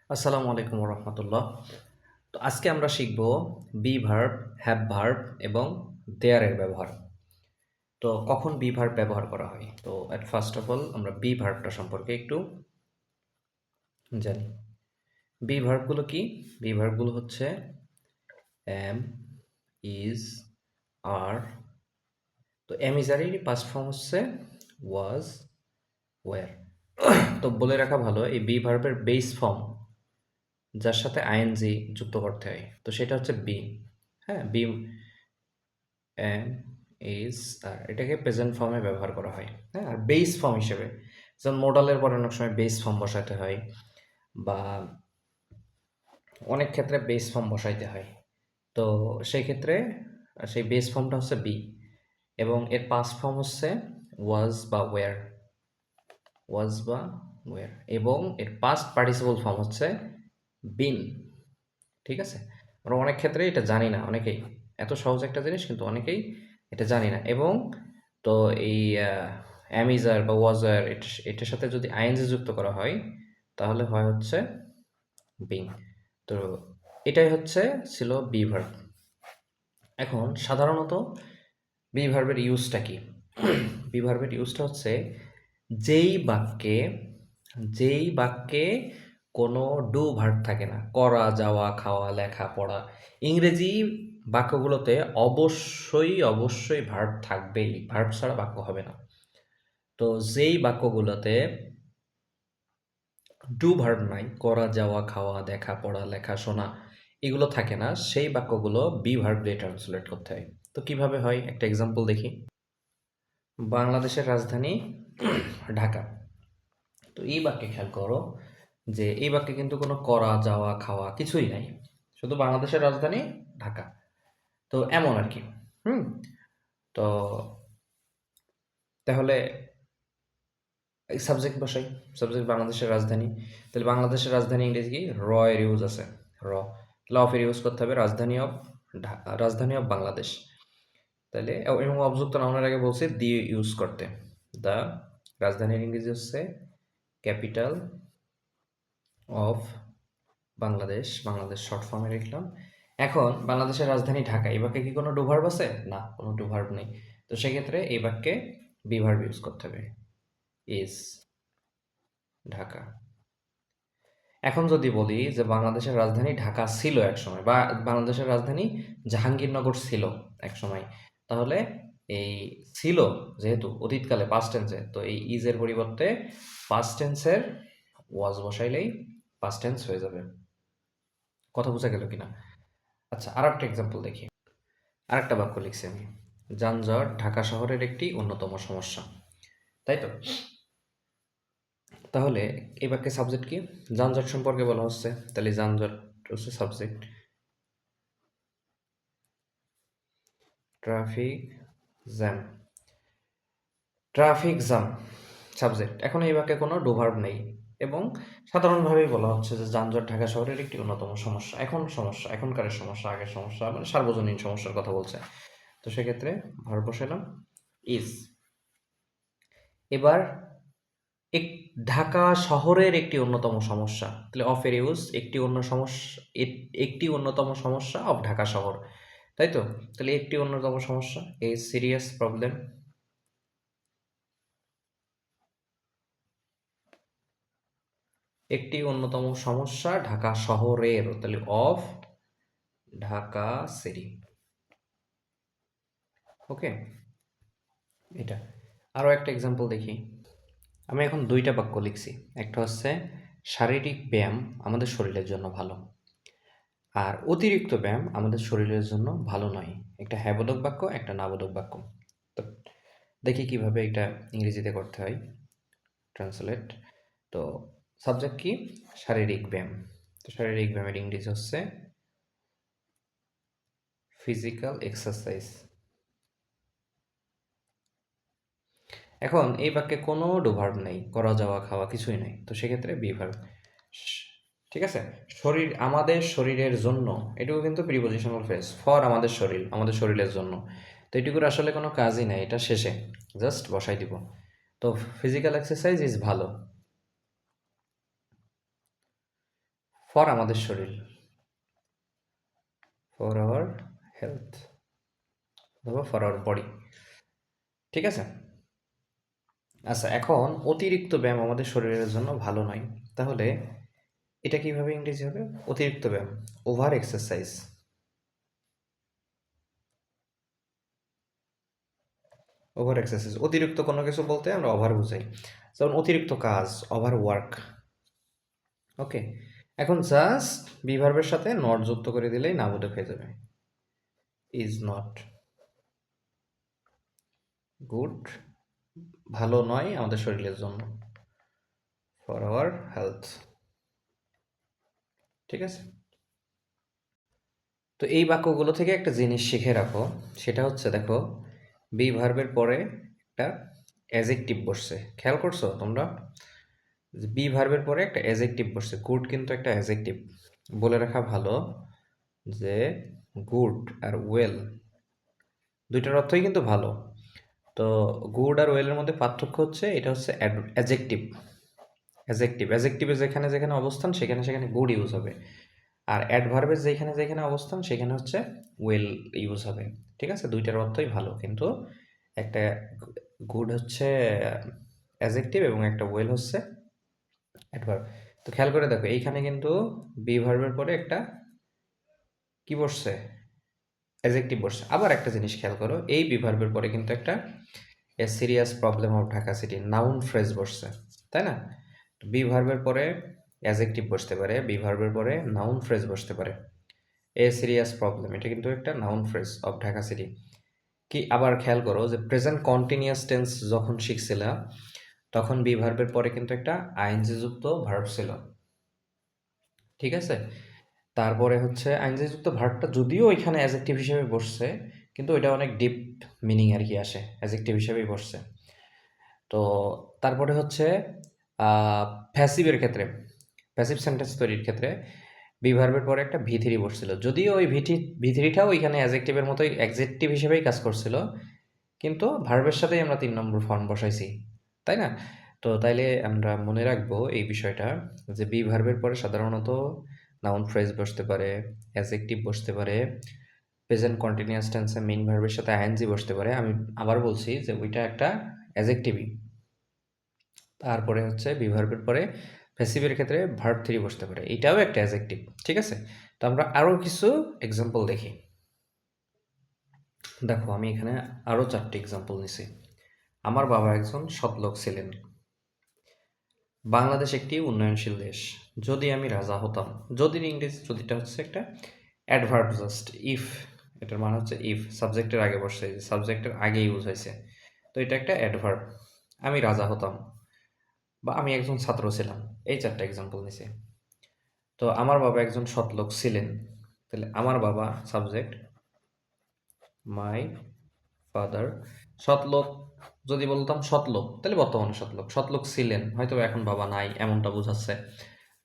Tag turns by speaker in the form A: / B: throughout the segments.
A: আসসালামু আলাইকুম রহমতুল্লাহ। তো আজকে আমরা শিখব বি ভার্ব, হ্যাভ ভার্ব এবং দেয়ারের ব্যবহার। তো কখন বি ভার্ব ব্যবহার করা হয়? তো অ্যাট ফার্স্ট অফ অল আমরা বি ভার্বটা সম্পর্কে একটু জানি। বি ভার্বগুলো কি? বি ভার্বগুলো হচ্ছে এম, ইজ, আর। তো এম ইজ আর এর পাস্ট ফর্ম হচ্ছে ওয়াজ, ওয়ার। তো বলে রাখা ভালো, এই বি ভার্বের বেস ফর্ম যার সাথে আইএনজি যুক্ত করতে হয়, তো সেটা হচ্ছে বি। হ্যাঁ, বি এম ইজ আর এটাকে প্রেজেন্ট ফর্মে ব্যবহার করা হয়। হ্যাঁ, আর বেস ফর্ম হিসেবে যেমন মোডালের পরে অনেক সময় বেস ফর্ম বসাতে হয়, বা অনেক ক্ষেত্রে বেস ফর্ম বসাইতে হয়। তো সেই ক্ষেত্রে সেই বেস ফর্মটা হচ্ছে বি, এবং এর পাস্ট ফর্ম হচ্ছে ওয়াজ বা ওয়্যার, ওয়াজ বা ওয়্যার, এবং এর পাস্ট পার্টিসিপল ফর্ম হচ্ছে বিন। ঠিক আছে? আমরা অনেক ক্ষেত্রে এটা জানি না, অনেকেই। এত সহজ একটা জিনিস কিন্তু অনেকেই এটা জানি না। এবং তো এই অ্যামিজার বা ওয়াজার এটার সাথে যদি আইএনজি যুক্ত করা হয়, তাহলে হয় হচ্ছে বিং। তো এটাই ছিল বি ভার্ব। এখন সাধারণত বি ভার্বের ইউজটা কি? বি ভার্বের ইউজটা হচ্ছে যেই বাক্যে যেই বাক্যে কোনো ডু ভার্ব থাকে না, করা, যাওয়া, খাওয়া, লেখা, পড়া। ইংরেজি বাক্যগুলোতে অবশ্যই ভার্ব থাকবেই, ভার্ব ছাড়া বাক্য হবে না। তো যেই বাক্যগুলোতে ডু ভার্ব নাই, করা, যাওয়া, খাওয়া, দেখা, পড়া, লেখা, শোনা, এগুলো থাকে না, সেই বাক্যগুলো বি ভার্ব দিয়ে ট্রান্সলেট করতে হয়। তো কিভাবে হয় একটা এক্সাম্পল দেখি। বাংলাদেশের রাজধানী ঢাকা। তো এই বাক্যে খেয়াল করো যে এই বাক্যে কিন্তু কোনো করা, যাওয়া, খাওয়া কিছুই নাই, শুধু বাংলাদেশের রাজধানী ঢাকা। তো এমন আর কি। হুম। তো তাহলে সাবজেক্ট বসাই। সাবজেক্ট বাংলাদেশের রাজধানী। তাহলে বাংলাদেশের রাজধানী ইংরেজি কি? র এর ইউজ আছে, র। তাহলে অফ এর ইউজ করতে হবে রাজধানী অফ বাংলাদেশ। তাহলে এবং অবযুক্ত নাউনের আগে বলছে দি ইউজ করতে। দ্য রাজধানীর ইংরেজি হচ্ছে capital of Bangladesh. Bangladesh short ফর্মে লিখলাম। এখন বাংলাদেশের রাজধানী ঢাকা, এই বাক্যে কি কোনো ডু ভার্ব আছে? না, কোনো ডু ভার্ব নেই। তো সেক্ষেত্রে এই বাক্যে বি ভার্ব ইউজ করতে হবে, ইজ ঢাকা। এখন যদি বলি যে বাংলাদেশের রাজধানী ঢাকা ছিল একসময়, বা বাংলাদেশের রাজধানী জাহাঙ্গীরনগর ছিল একসময়, তাহলে এই ছিল যেহেতু অতীতকালে পাস্ট টেন্সে, তো এই ইজের পরিবর্তে পাস্ট টেন্সের ওয়াজ বসাইলেই পাস্ট টেন্স হয়ে যাবে। কথা বোঝা গেল কিনা? আচ্ছা, আর একটা এক্সাম্পল দেখি। আর একটা বাক্য লিখছি আমি। যানজট ঢাকা শহরের একটি অন্যতম সমস্যা। তাই তো? তাহলে এই বাক্যের সাবজেক্ট কি? যানজট সম্পর্কে বলা হচ্ছে, তাহলে যানজট হচ্ছে subject. Traffic jam, traffic jam subject. এখন এই বাক্যে কোনো ডু ভার্ব নেই, এবং সাধারণভাবেই বলা হচ্ছে যে যানজট ঢাকা শহরের একটি অন্যতম সমস্যা। সমস্যা, এখনকারের সমস্যা, আগের সমস্যা, মানে সার্বজনীন সমস্যার কথা বলছে। তো সেক্ষেত্রে ভার্ব বসালাম ইজ। এবার এক ঢাকা শহরের একটি অন্যতম সমস্যা, তাহলে অফ এর ইউজ একটি অন্যতম সমস্যা অফ ঢাকা শহর। তাই তো? তাহলে একটি অন্যতম সমস্যা, এ সিরিয়াস প্রবলেম। একটি অন্যতম সমস্যা ঢাকা শহরের, তাহলে অফ ঢাকা সিটি। ওকে, এটা। আরও একটা এক্সাম্পল দেখি। আমি এখন দুইটা বাক্য লিখছি। একটা হচ্ছে শারীরিক ব্যায়াম আমাদের শরীরের জন্য ভালো, আর অতিরিক্ত ব্যায়াম আমাদের শরীরের জন্য ভালো নয়। একটা হ্যাবোধক বাক্য, একটা নাবোধক বাক্য। তো দেখি কিভাবে এটা ইংরেজিতে করতে হয় ট্রান্সলেট। তো সাবজেক্ট কি? শারীরিক ব্যায়াম। তো শারীরিক ব্যায়ামের ইংরেজি হচ্ছে ফিজিক্যাল এক্সারসাইজ। এখন এই বাক্যে কোনো ডু ভার্ব নেই, করা, যাওয়া, খাওয়া কিছুই নাই। তো সেক্ষেত্রে বি ভার্ব। ঠিক আছে? আমাদের শরীরের জন্য, এটুকু কিন্তু প্রিপোজিশনাল ফ্রেজ। ফর আমাদের শরীর, আমাদের শরীরের জন্য। তো এটুকুর আসলে কোনো কাজই নাই, এটা শেষে জাস্ট বসাই দিব। তো ফিজিক্যাল এক্সারসাইজ ইজ ভালো। ফর আমাদের শরীর, ফর আওয়ার হেলথ অথবা ফর আওয়ার বডি। ঠিক আছে? আচ্ছা, এখন অতিরিক্ত ব্যায়াম আমাদের শরীরের জন্য ভালো নয়। তাহলে এটা কিভাবে ইংরেজি হবে? অতিরিক্ত ব্যায়াম, ওভার এক্সারসাইজ। ওভার এক্সারসাইজ, অতিরিক্ত কোনো কিছু বলতে আমরা ওভার বুঝাই। যেমন অতিরিক্ত কাজ, ওভার ওয়ার্ক। ওকে, এখন জাস্ট বি ভার্বের সাথে নট যুক্ত করে দিলেই নাবোধক হয়ে যাবে। ইজ নট গুড, ভালো নয় আমাদের শরীরের জন্য, ফর আওয়ার হেলথ। ঠিক আছে? তো এই বাক্যগুলো থেকে একটা জিনিস শিখে রাখো, সেটা হচ্ছে দেখো, বি ভার্বের পরে একটা অ্যাজেক্টিভ বসছে। খেয়াল করছো তোমরা? বি ভার্বের পরে একটা অ্যাজেক্টিভ বসছে। গুড কিন্তু একটা অ্যাজেক্টিভ। বলে রাখা ভালো যে গুড আর ওয়েল দুইটার অর্থই কিন্তু ভালো। তো গুড আর ওয়েলের মধ্যে পার্থক্য হচ্ছে, এটা হচ্ছে অ্যাজেক্টিভ। অ্যাজেক্টিভে যেখানে যেখানে অবস্থান সেখানে সেখানে গুড ইউজ হবে, আর অ্যাডভার্বের যেখানে যেখানে অবস্থান সেখানে হচ্ছে ওয়েল ইউজ হবে। ঠিক আছে? দুইটার অর্থই ভালো, কিন্তু একটা গুড হচ্ছে অ্যাজেক্টিভ এবং একটা ওয়েল হচ্ছে অ্যাডভার্ব। তো খেয়াল করে দেখো, এইখানে কিন্তু বি ভার্বের পরে একটা কি বসছে? অ্যাজেক্টিভ বসছে। আবার একটা জিনিস খেয়াল করো, এই বি ভার্বের পরে কিন্তু একটা এ serious problem of Dhaka city noun phrase বসছে, তাই না? বি ভার্বের পরে অ্যাজেক্টিভ বসতে পারে, বি ভার্বের পরে নাউন ফ্রেজ বসতে পারে। এ সিরিয়াস প্রবলেম, এটা কিন্তু একটা noun phrase of Dhaka city. কি আবার খেয়াল করো যে প্রেজেন্ট কন্টিনিউয়াস টেন্স যখন শিখছিলাম তখন বি ভার্বের পরে কিন্তু একটা আইএনজি যুক্ত ভার্ব ছিল। ঠিক আছে? তারপরে হচ্ছে আইএনজি যুক্ত ভার্বটা যদিও এখানে অ্যাজেক্টিভ হিসেবে বসছে, কিন্তু ওইটা অনেক ডিপ মিনিং আর কি আসে, অ্যাজেক্টিভ হিসেবেই বসছে। তো তারপরে হচ্ছে প্যাসিভের ক্ষেত্রে, প্যাসিভ সেন্টেন্স তৈরির ক্ষেত্রে বি ভার্বের পরে একটা ভি থ্রি বসছিল। যদিও ওই ভি থ্রিটাও এখানে অ্যাজেক্টিভের মতোই অ্যাডজেক্টিভ হিসেবেই কাজ করছিল, কিন্তু ভার্বের সাথেই আমরা ৩ নম্বর ফর্ম বসাইছি, তাই না? তো তাইলে আমরা মনে রাখবো এই বিষয়টা, যে বি ভার্বের পরে সাধারণত নাউন ফ্রেজ বসতে পারে, অ্যাডজেক্টিভ বসতে পারে, প্রেজেন্ট কন্টিনিউয়াস টেন্সে মেইন ভার্বের সাথে আইএনজি বসতে পারে। আমি আবার বলছি যে ওইটা একটা অ্যাডজেক্টিভই। তারপরে হচ্ছে বি ভার্বের পরে প্যাসিভের ক্ষেত্রে ভার্ব থ্রি বসতে পারে, এটাও একটা অ্যাডজেক্টিভ। ঠিক আছে? তো আমরা আরও কিছু এক্সাম্পল দেখি। দেখো, আমি এখানে আরও 4টি এক্সাম্পল নিছি। আমার বাবা একজন সৎ লোক ছিলেন। বাংলাদেশ একটি উন্নয়নশীল দেশ। যদি আমি রাজা হতাম। যদির ইংরেজি যদিটা হচ্ছে একটা অ্যাডভার্ব, জাস্ট ইফ, এটার মানে হচ্ছে ইফ, সাবজেক্টের আগে বসছে, সাবজেক্টের আগে ইউজ হয়েছে, তো এটা একটা অ্যাডভার্ব। আমি রাজা হতাম, বা আমি একজন ছাত্র ছিলাম, এই 4টা এক্সাম্পল নিছি। তো আমার বাবা একজন সৎ লোক ছিলেন, তাহলে আমার বাবা সাবজেক্ট, মাই ফাদার। সৎলোক, যদি বলতাম সৎলোক তাহলে বর্তমানে সৎলোক, সৎলোক ছিলেন হয়তো এখন বাবা নাই এমনটা বোঝাচ্ছে।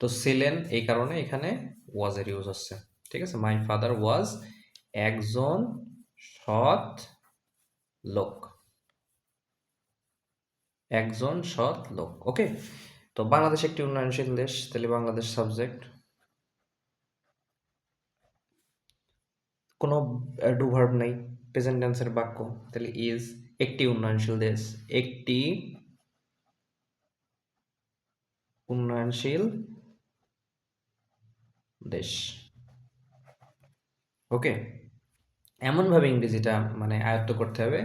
A: তো ছিলেন এই কারণে এখানে ওয়াজের ইউজ হচ্ছে। ঠিক আছে? মাই ফাদার ওয়াজ একজন সৎ লোক, একজন সৎ লোক। ওকে, তো বাংলাদেশ একটি উন্নয়নশীল দেশ, তাহলে বাংলাদেশ সাবজেক্ট, কোনো ডু ভার্ব নেই, প্রেজেন্ট টেন্সের বাক্য, তাহলে ইজ একটি উন্নয়নশীল দেশ, একটি উন্নয়নশীল দেশ। ওকে, এমনভাবে ইংরেজিটা মানে আয়ত্ত করতে হবে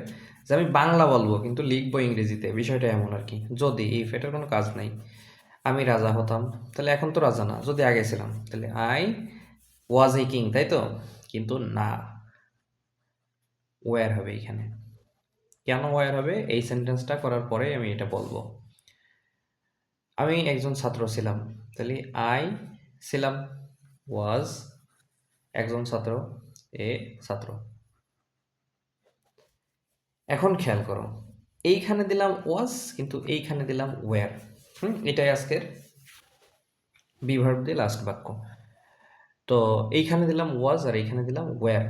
A: যে আমি বাংলা বলবো কিন্তু লিখবো ইংরেজিতে, বিষয়টা এমন আর কি। যদি ইফ, এটার কোনো কাজ নাই। আমি রাজা হতাম, তাহলে এখন তো রাজা না, যদি আগে ছিলাম তাহলে আই ওয়াজ এ কিং, তাই তো? কিন্তু না, ওয়ার হবে এখানে। কেন ওয়ার হবে? এই সেন্টেন্সটা করার পরে আমি এটা বলবো। আমি একজন ছাত্র ছিলাম, তাহলে আই ছিলাম, ওয়াজ একজন ছাত্র, এ ছাত্র। এখন খেয়াল করো, এইখানে দিলাম ওয়াজ কিন্তু এইখানে দিলাম ওয়্যার। এটাই আজকের বি ভার্ব দিয়ে লাস্ট বাক্য। তো এইখানে দিলাম ওয়াজ আর এইখানে দিলাম ওয়্যার।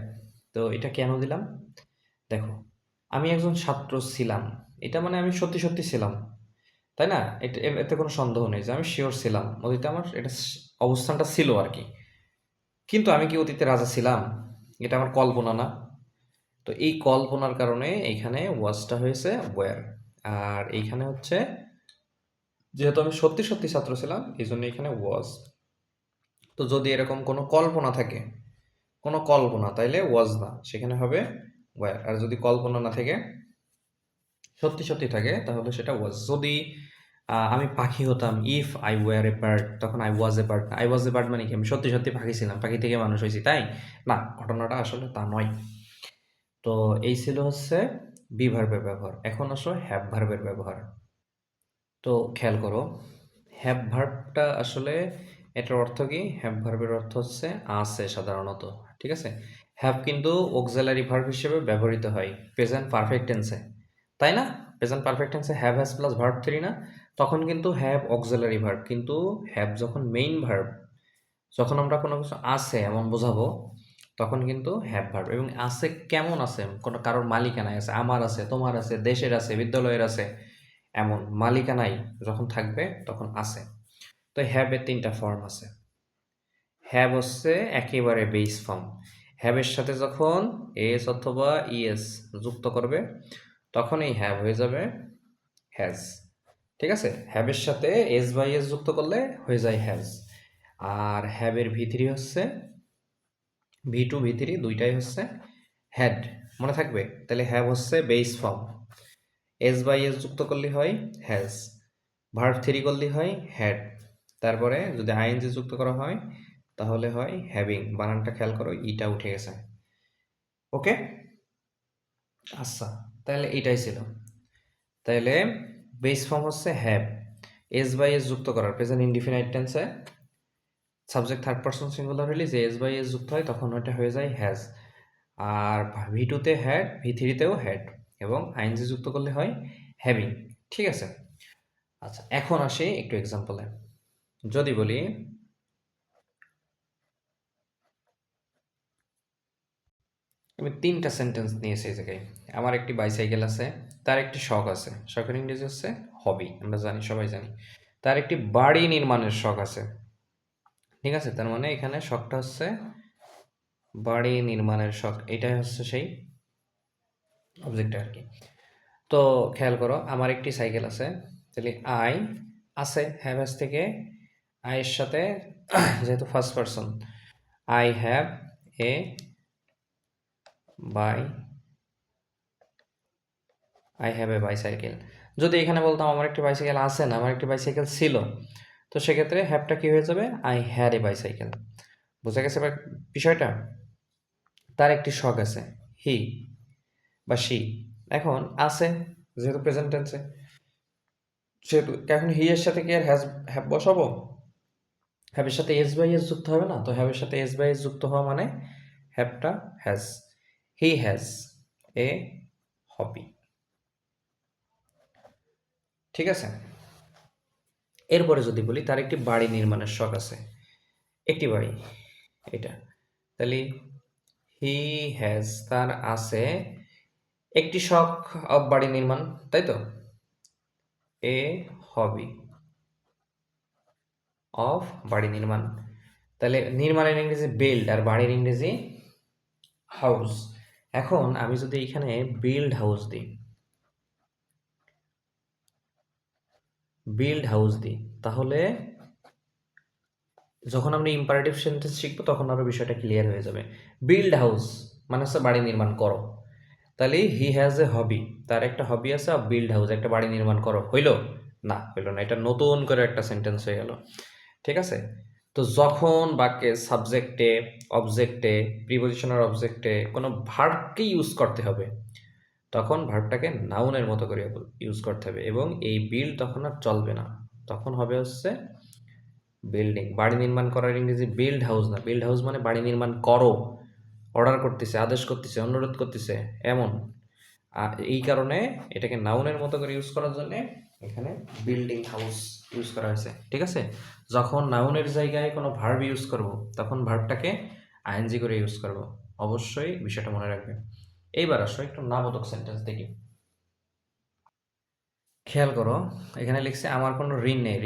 A: তো এটা কেন দিলাম? দেখো, আমি একজন ছাত্র ছিলাম, এটা মানে আমি সত্যি সত্যি ছিলাম, তাই না? এতে কোনো সন্দেহ নেই যে আমি শিওর ছিলাম, অতীতে আমার এটা অবস্থানটা ছিল আর কি। কিন্তু আমি কি অতীতে রাজা ছিলাম? এটা আমার কল্পনা না? তো এই কল্পনার কারণে এইখানে ওয়াজটা হয়েছে ওয়্যার। আর এইখানে হচ্ছে যেহেতু আমি সত্যি, সত্যি ছাত্র ছিলাম এইজন্য এখানে ওয়াজ। তো যদি এরকম কোনো কল্পনা থাকে, কোনো কল্পনা তাইলে ওয়াজ না, সেখানে হবে ওয়্যার। আর যদি কল্পনা না থাকে, সত্যি, সত্যি থাকে তাহলে সেটা ওয়াজ। যদি আমি পাখি হতাম, if I were a bird, তখন আই ওয়াজ এ বার্ড না। আই ওয়াজ এ বার্ড মানে কি? আমি সত্যি, সত্যি পাখি ছিলাম। পাখি থেকে মানুষ হইছি, তাই? না, ঘটনাটা আসলে তা নয়। তো এই ছিল হচ্ছে বি ভার্বের ব্যবহার। এখন আসো হ্যাভ ভার্বের ব্যবহার। তো খেয়াল করো, হ্যাভ ভার্বটা আসলে এটার অর্থ কি? হ্যাভ ভার্বের অর্থ হচ্ছে আছে সাধারণত। ঠিক আছে? হ্যাভ কিন্তু অক্সিলারি ভার্ব হিসেবে ব্যবহৃত হয় প্রেজেন্ট পারফেক্ট টেন্সে, তাই না? প্রেজেন্ট পারফেক্ট টেন্সে have has plus verb three না? তখন কিন্তু হ্যাভ অক্সিলারি ভার্ব, কিন্তু হ্যাভ যখন মেইন ভার্ব, যখন আমরা কোনো কিছু আছে এমন বোঝাবো, তখন কিন্তু হ্যাভ ভার্ব। এবং আছে কেমন আছে? কোনো কারোর মালিকানায় আছে, আমার আছে, তোমার আছে, দেশের আছে, বিদ্যালয়ের আছে, এমন মালিকানায় যখন থাকবে তখন আছে। তো হ্যাভ এর তিনটা ফর্ম আছে। হ্যাভ হচ্ছে একেবারে বেস ফর্ম। হ্যাভের সাথে যখন এস অথবা ইএস যুক্ত করবে তখন এই হ্যাভ হয়ে যাবে হ্যাজ। ঠিক আছে? হ্যাভের সাথে এস বাই এস যুক্ত করলে হয়ে যায় হ্যাজ। আর হ্যাভের ভি3 হচ্ছে ভি2 ভি3 দুইটাই হচ্ছে হ্যাড। মনে থাকবে? তাহলে হ্যাভ হচ্ছে base form, S by S যুক্ত করলে হয় হ্যাজ, ভার্ব থ্রি করলে হয় হ্যাড, তারপরে যদি আইএনজি যুক্ত করা হয় তাহলে হয় হ্যাভিং। বানানটা খেয়াল করো, ইটা উঠে গেছে। ওকে, আচ্ছা, তাহলে এটাই ছিল। তাহলে বেস ফর্ম হচ্ছে হ্যাভ, এস বাই এস যুক্ত করার present indefinite tense subject third person singular হলে যে এস বাই এস যুক্ত হয় তখন ওটা হয়ে যায় হ্যাজ। আর ভি2তে হ্যাড, ভি3তেও হ্যাড, এবং আইএনজি যুক্ত করলে হয় হ্যাভিং। ঠিক আছে? আচ্ছা, এখন আসি একটু এক্সাম্পলে। যদি বলি আমি ৩টা সেন্টেন্স নিয়েছি এই জায়গায়। আমার একটি বাইসাইকেল আছে, তার একটি শখ আছে। শখের ইংরেজি হচ্ছে হবি, আমরা জানি, সবাই জানি। তার একটি বাড়ি নির্মাণের শখ আছে। ঠিক আছে? তার মানে এখানে শখটা হচ্ছে বাড়ি নির্মাণের শখ। এটাই হচ্ছে সেই অবজেক্টটা আর কি। তো খেয়াল করো, আমার একটি সাইকেল আছে। তাহলে আই আছে, হ্যাভ হ্যাজ থেকে আয়ের সাথে যেহেতু first person, I have a by I have a bicycle. যদি এখানে বলতাম আমার একটি বাইসাইকেল আছে না, আমার একটি বাইসাইকেল ছিল, তো সেক্ষেত্রে হ্যাভটা কি হয়ে যাবে? I had a bicycle. বোঝা গেছে এবার বিষয়টা? তার একটি শখ আছে, হি বা শি। এখন আছে যেহেতু প্রেজেন্ট টেন্সে, সেহেতু এখন হি এর সাথে কি আর হ্যাভ বসাবো? হ্যাভের সাথে এস বাই এস যুক্ত হবে না? তো হ্যাভের সাথে এস বাই এস যুক্ত হওয়া মানে হ্যাভটা হ্যাজ। হি হ্যাজ এ হবি। ঠিক আছে? এরপরে যদি বলি তার একটি বাড়ি নির্মাণের শখ আছে, একটি বাড়ি, এটা। তাহলে হি হ্যাজ, তার আছে একটি শখ অফ বাড়ি নির্মাণ, তাই তো? এ হবি অফ বাড়ি নির্মাণ। তাহলে নির্মাণের ইংরেজি বিল্ড আর বাড়ির ইংরেজি হাউস। এখন আমি যদি এখানে বিল্ড হাউস দিই, বিল্ড হাউস দিই, তাহলে যখন আমরা ইম্পারেটিভ সেন্টেন্স শিখবো তখন আরো বিষয়টা ক্লিয়ার হয়ে যাবে। বিল্ড হাউস মানে হচ্ছে বাড়ি নির্মাণ করো। তাহলে হি হ্যাজ এ হবি, তার একটা হবি আছে, বিল্ড হাউস, একটা বাড়ি নির্মাণ করো। হইলো? না, হইলো না। এটা নতুন করে একটা সেন্টেন্স হয়ে গেল। ঠিক আছে? তো যখন বাক্যে সাবজেক্টে, অবজেক্টে, প্রিপজিশনাল অবজেক্টে কোনো ভার্বকে ইউজ করতে হবে, তখন ভার্বটাকে নাউনের মতো করে ইউজ করতে হবে, এবং এই বিল্ড তখন আর চলবে না। তখন হবে হচ্ছে বিল্ডিং। বাড়ি নির্মাণ করার ইংরেজি বিল্ড হাউস না। বিল্ড হাউস মানে বাড়ি নির্মাণ করো, অর্ডার করতেছে, আদেশ করতেছে, অনুরোধ করতেছে, এমন। আর এই কারণে এটাকে নাউনের মতো করে ইউজ করার জন্য এখানে বিল্ডিং হাউস ইউজ করা হয়েছে। ঠিক আছে? যখন নাউনের জায়গায় কোনো ভার্ব ইউজ করব তখন ভার্বটাকে আইএনজি করে ইউজ করব। অবশ্যই বিষয়টা মনে রাখবে। এইবার আসো একটু নামবোধক সেন্টেন্স দেখি। খেয়াল করো, এখানে লিখছে আমার কোনো ঋণ নেই।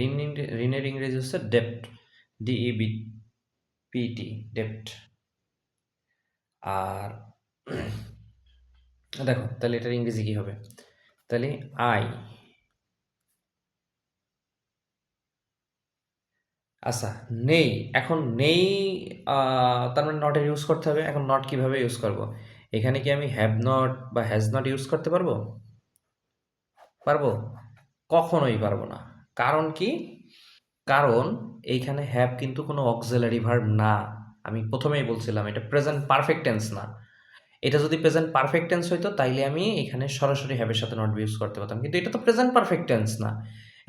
A: ঋণের ইংরেজি হচ্ছে ডেপ্ট। DEBT, ডেপ্ট। আর দেখো তাহলে এটার ইংরেজি কি হবে? তাহলে আই, আচ্ছা, নেই। এখন নেই, তার মানে নটের ইউজ করতে হবে। এখন নট কিভাবে ইউজ করব? এখানে কি আমি হ্যাভ নট বা হ্যাজ নট ইউজ করতে পারবো? পারবো? কখনোই পারবো না। কারণ কি? কারণ এইখানে হ্যাভ কিন্তু কোনো অক্সিলারি ভার্ব না। আমি প্রথমেই বলছিলাম এটা প্রেজেন্ট পারফেক্ট টেন্স না। এটা যদি প্রেজেন্ট পারফেক্ট টেন্স হইতো তাইলে আমি এখানে সরাসরি হ্যাভের সাথে নট ইউজ করতে পারতাম, কিন্তু এটা তো প্রেজেন্ট পারফেক্ট টেন্স না,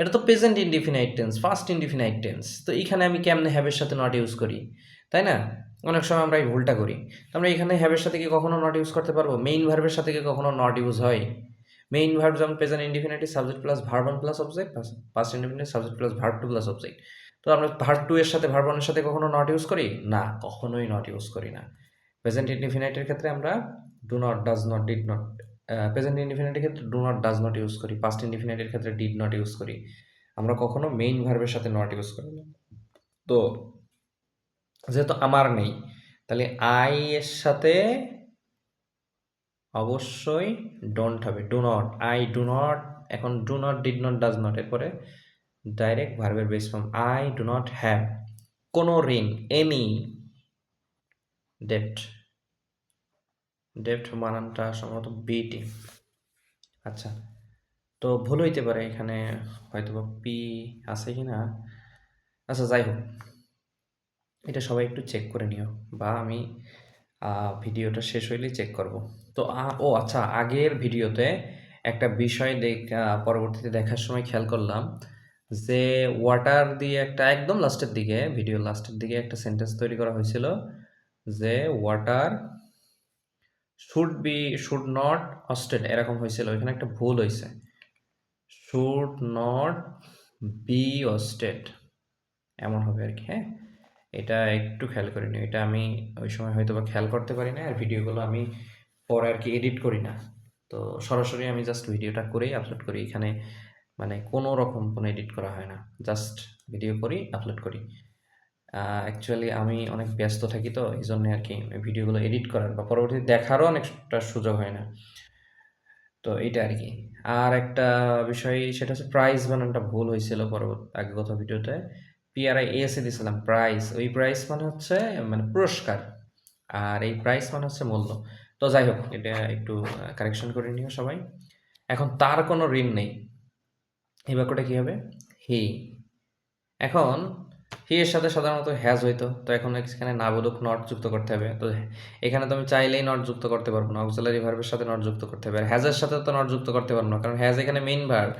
A: এটা তো present indefinite tense, first indefinite tense. তো এখানে আমি কেমনে হ্যাভের সাথে নট ইউজ করি, তাই না? অনেক সময় আমরা এই ভুলটা করি। তো আমরা এখানে হ্যাভের সাথে কি কখনো নট ইউজ করতে পারবো? মেইন ভার্বের সাথে কি কখনো নট ইউজ হয়? মেইন ভার্ব যেমন present indefinite subject plus verb one plus object, past indefinite subject plus verb two plus object. তো আমরা ভার্ব টু এর সাথে ভার্ব ওয়ানের সাথে কখনো নট ইউজ করি না? কখনোই নট ইউজ করি না। প্রেজেন্ট ইনডিফিনাইটের ক্ষেত্রে আমরা do not, does not, did not. Present ইনডিফিনাইটের ক্ষেত্রে do not, does not use করি। পাস্ট ইনডিফিনাইটের ক্ষেত্রে ডিড নট ইউজ করি। আমরা কখনো মেইন ভার্বের সাথে নট ইউজ করি না। তো যেহেতু আমার নেই, তাহলে আই এর সাথে অবশ্যই ডোন্ট হবে, do not. I do not, এখন do not, did not, does not, এরপরে ডাইরেক্ট ভার্বের base form. I do not have কোনো ঋণ, এনি ডেপ্ট। ডেপ্ট বানানটা সম্ভবত বিটি। আচ্ছা, তো ভুল হইতে পারে এখানে, হয়তো বা পি আছে কি না। আচ্ছা, যাই হোক, এটা সবাই একটু চেক করে নিও, বা আমি ভিডিওটা শেষ হইলেই চেক করব। তো ও আচ্ছা, আগের ভিডিওতে একটা বিষয় পরবর্তীতে দেখার সময় খেয়াল করলাম যে ওয়াটার দিয়ে একটা একদম লাস্টের দিকে, ভিডিও লাস্টের দিকে একটা সেন্টেন্স তৈরি করা হয়েছিল যে ওয়াটার শুড নট অস্টেড, এরকম হয়েছিল। এখানে একটা ভুল হয়েছে, শুড নট বি অস্টেড, এমন হবে আর কি। হ্যাঁ, এটা একটু খেয়াল করে নিও। এটা আমি ওই সময় হয়তো বা খেয়াল করতে পারি না, আর ভিডিওগুলো আমি পরে আর কি এডিট করি না। তো সরাসরি আমি জাস্ট ভিডিওটা করেই আপলোড করি। এখানে মানে কোনো রকম কোনো এডিট করা হয় না, জাস্ট ভিডিও করি, আপলোড করি। অ্যাকচুয়ালি আমি অনেক ব্যস্ত থাকি, তো এই জন্যে আর কি ভিডিওগুলো এডিট করার বা পরবর্তীতে দেখারও অনেকটা সুযোগ হয় না। তো এইটা আর কি। আর একটা বিষয়, সেটা হচ্ছে প্রাইস বানানটা ভুল হয়েছিল আগে গত ভিডিওতে। PRIAS দিয়েছিলাম প্রাইস, ওই প্রাইস মানে হচ্ছে মানে পুরস্কার, আর এই প্রাইস মানে হচ্ছে মূল্য। তো যাই হোক, এটা একটু কারেকশন করে নিও সবাই। এখন তার কোনো ঋণ নেই, এই বাক্যটা কি হবে? হি। এখন হি এর সাথে সাধারণত হ্যাজ হইতো, তো এখন এখানে না বলুক নট যুক্ত করতে হবে। তো এখানে তো আমি চাইলেই নট যুক্ত করতে পারবো না, অক্সিলারি ভার্বের সাথে নট যুক্ত করতে হবে। আর হ্যাজের সাথে তো নট যুক্ত করতে পারবো না, কারণ হ্যাজ এখানে মেইন ভার্ব।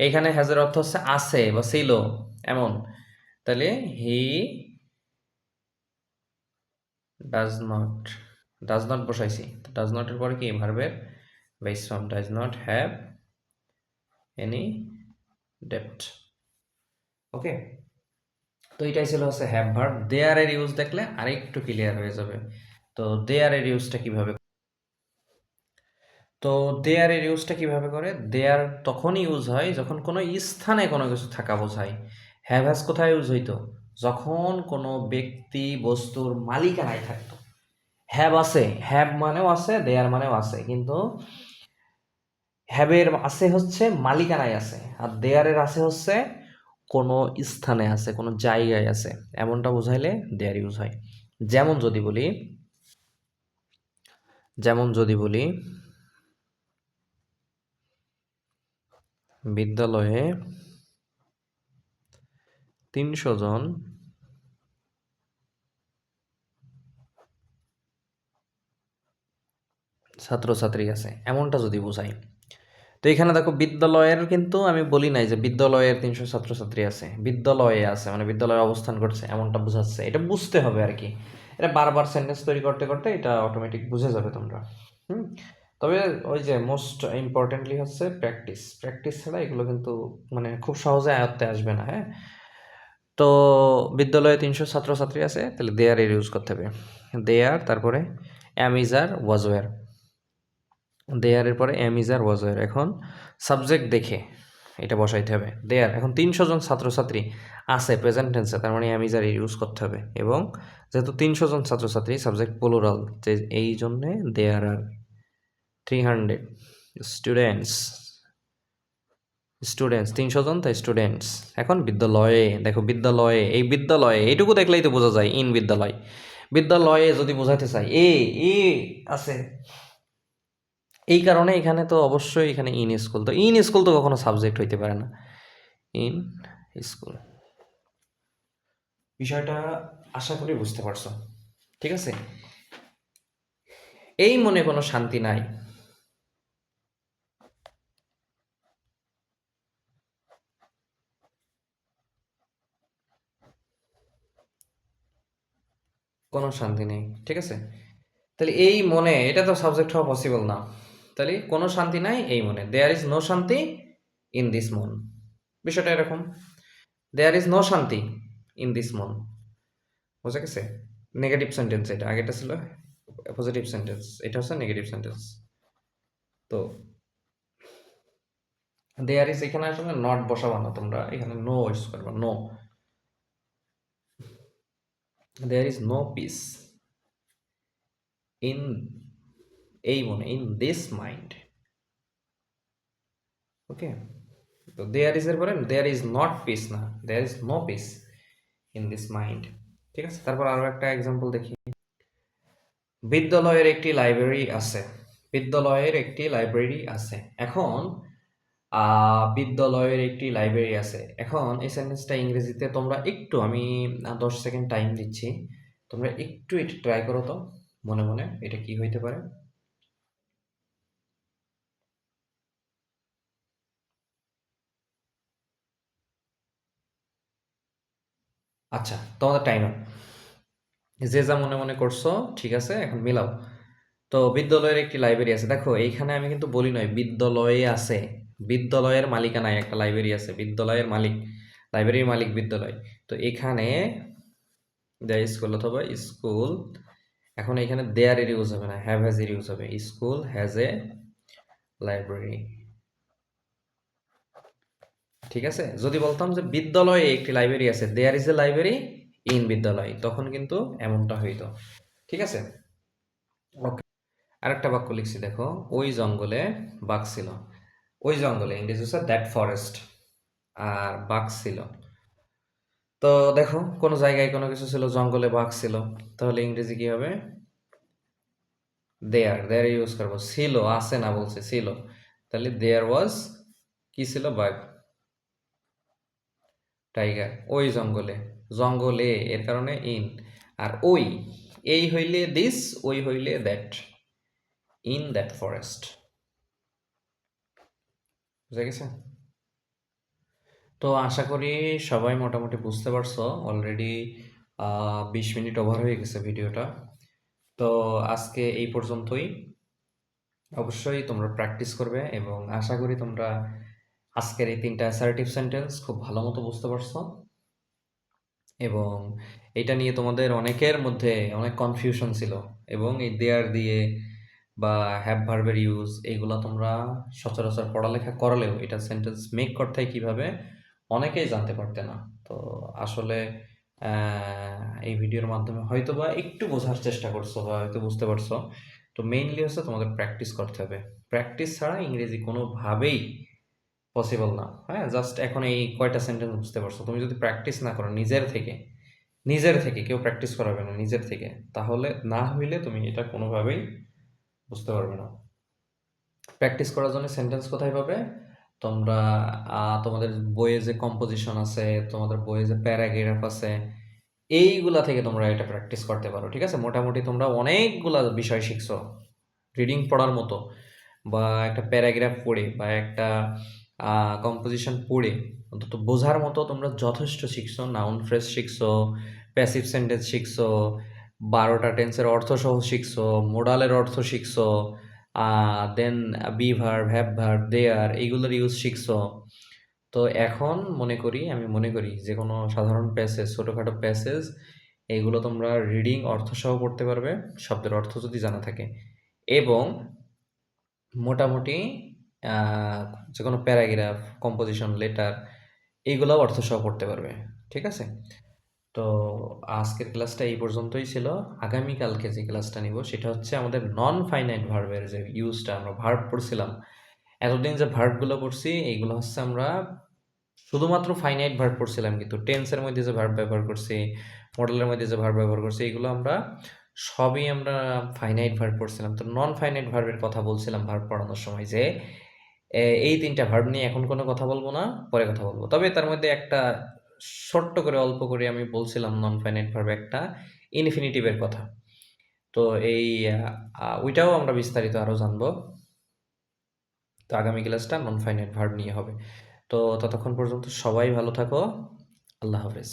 A: এইখানে হ্যাজের অর্থ হচ্ছে আছে বা ছিল, এমন। তাহলে he does not, does not বসাইছি, ডাজ নটের পরে কি ভার্বের base form, does not have any ডেপ্ট। ওকে, তো এটাই ছিল হচ্ছে হ্যাভ ভার্ব। দেয়ার এর ইউজ দেখলে আরেকটু ক্লিয়ার হয়ে যাবে। তো দেয়ার এর ইউজটা কিভাবে, তো দেয়ার এর ইউজটা কিভাবে করে? দেয়ার তখনই ইউজ হয় যখন কোনো স্থানে কোনো কিছু থাকা বোঝায়। হ্যাভ হ্যাজ কোথায় ইউজ হইতো? যখন কোনো ব্যক্তি বস্তুর মালিকানায় থাকতো। হ্যাভ আছে, হ্যাভ মানেও আছে, দেয়ার মানেও আছে, কিন্তু হ্যাভের আছে হচ্ছে মালিকানায় আছে, আর দেয়ারের আছে হচ্ছে কোনো স্থানে আছে, কোনো জায়গায় আছে, এমনটা বোঝাইলে দেয়ার ইউজ হয়। যেমন যদি বলি, বিদ্যালয়ে 300 জন ছাত্রছাত্রী আছে, এমনটা যদি বোঝাই। তো এখানে দেখো বিদ্যালয়ের কিন্তু আমি বলি নাই যে বিদ্যালয়ের 300 ছাত্রছাত্রী আছে, বিদ্যালয়ে আছে মানে বিদ্যালয়ে অবস্থান করছে, এমনটা বোঝাচ্ছে। এটা বুঝতে হবে আর কি। এটা বারবার সেন্টেন্স তৈরি করতে করতে এটা অটোমেটিক বুঝে যাবে তোমরা। হুম। তবে ওই যে মোস্ট ইম্পর্টেন্টলি হচ্ছে প্র্যাকটিস। প্র্যাকটিস ছাড়া এগুলো কিন্তু মানে খুব সহজে আয়ত্তে আসবে না। হ্যাঁ, তো বিদ্যালয়ে 300 ছাত্রছাত্রী আছে, তাহলে দেয়ার এর ইউজ করতে হবে। দেয়ার, তারপরে অ্যাম ইজ আর ওয়াজ ওয়্যার। দেয়ারের পরে am is are was were. এখন সাবজেক্ট দেখে এটা বসাইতে হবে। দেয়ার, এখন 300 জন ছাত্রছাত্রী, আছে প্রেজেন্ট টেন্সে, তার মানে am is are ইউজ করতে হবে। এবং যেহেতু 300 জন ছাত্রছাত্রী, সাবজেক্ট প্লুরাল, যে এই জন্যে দেয়ার আর 300 স্টুডেন্টস। স্টুডেন্টস 300 জন, তাই স্টুডেন্টস। এখন বিদ্যালয়ে, দেখো বিদ্যালয়ে, এই বিদ্যালয়ে এইটুকু দেখলেই তো বোঝা যায় ইন বিদ্যালয়। বিদ্যালয়ে যদি বোঝাতে চাই এ আছে, এই কারণে এখানে তো অবশ্যই এখানে ইন স্কুল, তো ইন স্কুল তো কখনো সাবজেক্ট হইতে পারে না। ইন স্কুল, বিষয়টা আশা করি বুঝতে পারছো, ঠিক আছে? এই মনে কোনো শান্তি নাই, কোনো শান্তি নেই, ঠিক আছে? তাহলে এই মনে, এটা তো সাবজেক্ট হওয়া পসিবল না। তাহলে কোনো শান্তি নাই এই মনে, দেয়ার ইজ নো শান্তি ইন দিস মন। বিষয়টা এরকম, দেয়ার ইজ নো শান্তি ইন দিস মন। বুঝা গেছে? নেগেটিভ সেন্টেন্স, এটা আগেটা ছিল পজিটিভ সেন্টেন্স, এটা হচ্ছে নেগেটিভ সেন্টেন্স। তো দেয়ার ইজ এখানে আসলে নট বসাবা না তোমরা, এখানে নো ইউজ করবা, no. There is no peace in, এই মনে, ইন দিস মাইন্ড। ওকে, তো দেয়ার ইজ এর পরে দেয়ার ইজ নট পিস না, there is no peace in this mind, ঠিক আছে? তারপর আরো একটা এক্সাম্পল দেখি। বিদ্যালয়ের একটি লাইব্রেরি আছে, বিদ্যালয়ের একটি লাইব্রেরি আছে। এখন বিদ্যালয়ের একটি লাইব্রেরি আছে, এখন এই সেন্টেন্সটা ইংরেজিতে তোমরা একটু, আমি 10 সেকেন্ড টাইম দিচ্ছি, তোমরা একটু এটা ট্রাই করো তো মনে মনে, এটা কি হইতে পারে। আচ্ছা, তোমাদের টাইম আপ, যে যা মনে মনে করছো ঠিক আছে, এখন মিলাও। তো বিদ্যালয়ের একটি লাইব্রেরি আছে, দেখো এইখানে আমি কিন্তু বলি নয় বিদ্যালয়ে আছে, বিদ্যালয়ের মালিকানায় একটা লাইব্রেরি আছে, বিদ্যালয়ের মালিক, লাইব্রেরির মালিক বিদ্যালয়। তো এখানে দ্য স্কুল অথবা স্কুল, এখন এখানে দেয়ার এর ইউজ হবে না, হ্যাভ হ্যাজ এর ইউজ হবে, স্কুল হ্যাজ এ লাইব্রেরি, ঠিক আছে? যদি বলতাম যে বিদ্যালয়ে একটি লাইব্রেরি আছে, there is a library in বিদ্যালয়, তখন কিন্তু এমনটা হইতো, ঠিক আছে? ওকে, আরেকটা বাক্য লিখছি দেখো, ওই জঙ্গলে বাঘ ছিল। ওই জঙ্গলে ইংরেজি হচ্ছে দ্যাট ফরেস্ট, আর বাঘ ছিল। তো দেখো কোনো জায়গায় কোনো কিছু ছিল, জঙ্গলে বাঘ ছিল, তাহলে ইংরেজি কি হবে? দেয়ার, দেয়ার ইউজ করবো, ছিল আছে না বলছে ছিল, তাহলে দেয়ার ওয়াজ, কি ছিল? বাঘ, টাইগার। ওই জঙ্গলে, জঙ্গলে এর কারণে ইন, আর ওই, এই হইলে দিস, ওই হইলে দ্যাট, ইন দ্যাট ফরেস্ট। বুঝা গেছে? তো আশা করি সবাই মোটামুটি বুঝতে পারছো। অলরেডি 20 মিনিট ওভার হয়ে গেছে ভিডিওটা। তো আজকে এই পর্যন্তই। অবশ্যই তোমরা প্র্যাকটিস করবে এবং আশা করি তোমরা আজকের এই 3টা অ্যাসার্টিভ সেন্টেন্স খুব ভালো মতো বুঝতে পারছো, এবং এটা নিয়ে তোমাদের অনেকের মধ্যে অনেক কনফিউশন ছিল, এবং এই দেয়ার দিয়ে বা হ্যাভ ভার্বের ইউজ এইগুলা তোমরা সচরাচর পড়ালেখা করালেও এটা সেন্টেন্স মেক করতে হয় কীভাবে অনেকেই জানতে পারতে না। তো আসলে এই ভিডিওর মাধ্যমে হয়তো বা একটু বোঝার চেষ্টা করছো বা হয়তো বুঝতে পারছো। তো মেইনলি হচ্ছে তোমাদের প্র্যাকটিস করতে হবে, প্র্যাকটিস ছাড়া ইংরেজি কোনোভাবেই পসিবল না। হ্যাঁ, জাস্ট এখন এই কয়টা সেন্টেন্স বুঝতে পারছো, তুমি যদি প্র্যাকটিস না করো নিজের থেকে, নিজের থেকে, কেউ প্র্যাকটিস করাবে না, নিজের থেকে, তাহলে না হইলে তুমি এটা কোনোভাবেই বুঝতে পারবে না। প্র্যাকটিস করার জন্য সেন্টেন্স কোথায় পাবে তোমরা? তোমাদের বইয়ে যে কম্পোজিশন আছে, তোমাদের বইয়ে যে প্যারাগ্রাফ আছে, এইগুলা থেকে তোমরা এটা প্র্যাকটিস করতে পারো, ঠিক আছে? মোটামুটি তোমরা অনেকগুলা বিষয় শিখছো রিডিং পড়ার মতো, বা একটা প্যারাগ্রাফ পড়ে বা একটা কম্পোজিশন পড়ে অন্তত বোঝার মতো তোমরা যথেষ্ট শিখছো। নাউন ফ্রেজ শিখছো, প্যাসিভ সেন্টেন্স শিখছো, 12টা টেন্সের অর্থ সহ শিখছো, মোডালের অর্থ শিখছো, দেন বি ভার্ব, হ্যাভ ভার্ব, দেয়ার, এইগুলোর ইউজ শিখছো। তো এখন আমি মনে করি যে কোনো সাধারণ প্যাসেজ, ছোটোখাটো প্যাসেজ, এইগুলো তোমরা রিডিং অর্থ সহ পড়তে পারবে, শব্দের অর্থ যদি জানা থাকে, এবং মোটামুটি যে কোনো প্যারাগ্রাফ, কম্পোজিশন, লেটার, এইগুলোও অর্থ সহ পড়তে পারবে। ঠিক আছে? তো আজকের ক্লাসটা এই পর্যন্তই ছিল। আগামীকালকে যে ক্লাসটা নিব সেটা হচ্ছে আমাদের নন ফাইনাইট ভার্বের যে ইউজটা, আমরা ভার্ব পড়ছিলাম। এতদিন যে ভার্বগুলো পড়ছি এইগুলো হচ্ছে আমরা শুধুমাত্র ফাইনাইট ভার্ব পড়ছিলাম, কিন্তু টেন্সের মধ্যে যে ভার্ব ব্যবহার করছি, মডেলের মধ্যে যে ভার্ব ব্যবহার করছি, এগুলো আমরা সবই আমরা ফাইনাইট ভার্ব পড়ছিলাম। তো নন ফাইনাইট ভার্বের কথা বলছিলাম ভার্ব পড়ানোর সময় যে এই ৩ টা ভার্ব নিয়ে এখন কোনো কথা বলবো না, পরে কথা বলবো। তবে তার মধ্যে একটা ছোট্ট করে অল্প করে আমি বলছিলাম নন ফাইনাইট ভার্ব একটা ইনফিনিটিভের কথা। তো এই ওইটাও আমরা বিস্তারিত আরও জানবো। তো আগামী ক্লাসটা নন ফাইনাইট ভার্ব নিয়ে হবে। তো ততক্ষণ পর্যন্ত সবাই ভালো থাকো। আল্লাহ হাফেজ।